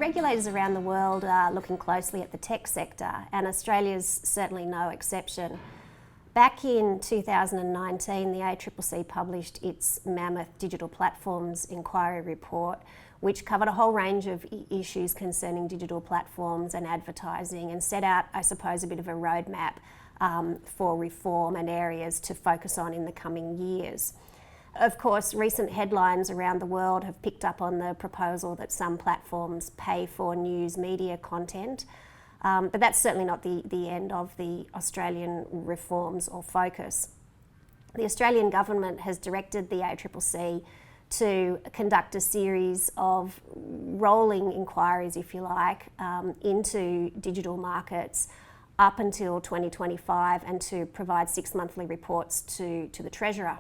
regulators around the world are looking closely at the tech sector, and Australia's certainly no exception. Back in 2019, the ACCC published its Mammoth Digital Platforms Inquiry Report, which covered a whole range of issues concerning digital platforms and advertising, and set out, I suppose, a bit of a roadmap for reform and areas to focus on in the coming years. Of course, recent headlines around the world have picked up on the proposal that some platforms pay for news media content, but that's certainly not the end of the Australian reforms or focus. The Australian government has directed the ACCC to conduct a series of rolling inquiries, if you like, into digital markets up until 2025, and to provide 6 monthly reports to the Treasurer.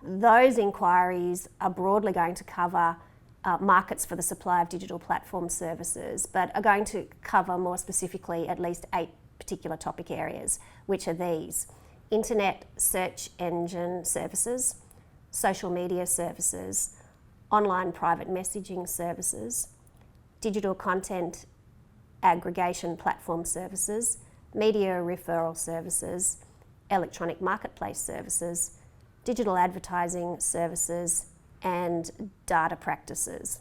Those inquiries are broadly going to cover markets for the supply of digital platform services, but are going to cover more specifically at least 8 particular topic areas, which are these: internet search engine services, social media services, online private messaging services, digital content aggregation platform services, media referral services, electronic marketplace services, digital advertising services, and data practices.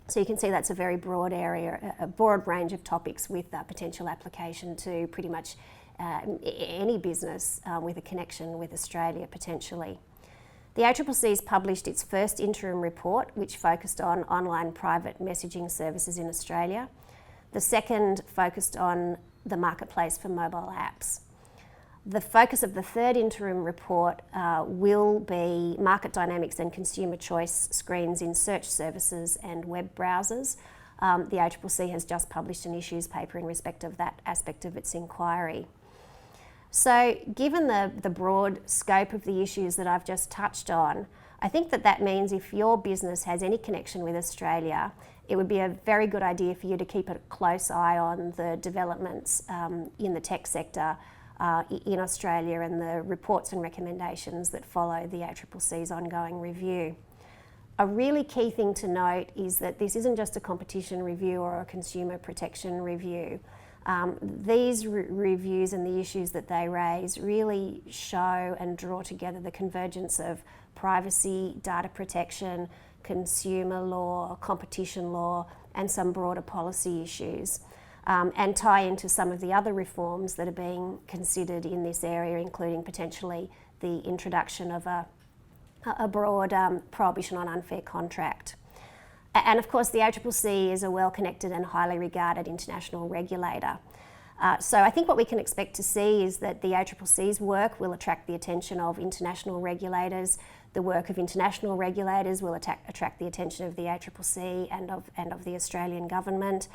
So you can see that's a very broad area, a broad range of topics with potential application to pretty much any business with a connection with Australia potentially. The ACCC has published its first interim report, which focused on online private messaging services in Australia. The second focused on the marketplace for mobile apps. The focus of the third interim report will be market dynamics and consumer choice screens in search services and web browsers. The ACCC has just published an issues paper in respect of that aspect of its inquiry. So given the broad scope of the issues that I've just touched on, I think that means if your business has any connection with Australia, it would be a very good idea for you to keep a close eye on the developments in the tech sector in Australia and the reports and recommendations that follow the ACCC's ongoing review. A really key thing to note is that this isn't just a competition review or a consumer protection review. These reviews and the issues that they raise really show and draw together the convergence of privacy, data protection, consumer law, competition law, and some broader policy issues. And tie into some of the other reforms that are being considered in this area, including potentially the introduction of a broad prohibition on unfair contract. And of course, the ACCC is a well-connected and highly regarded international regulator. So I think what we can expect to see is that the ACCC's work will attract the attention of international regulators. The work of international regulators will attract the attention of the ACCC and of the Australian government.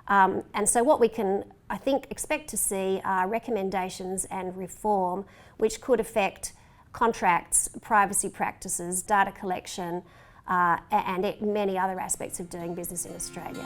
And so what we can, I think, expect to see are recommendations and reform which could affect contracts, privacy practices, data collection, and many other aspects of doing business in Australia.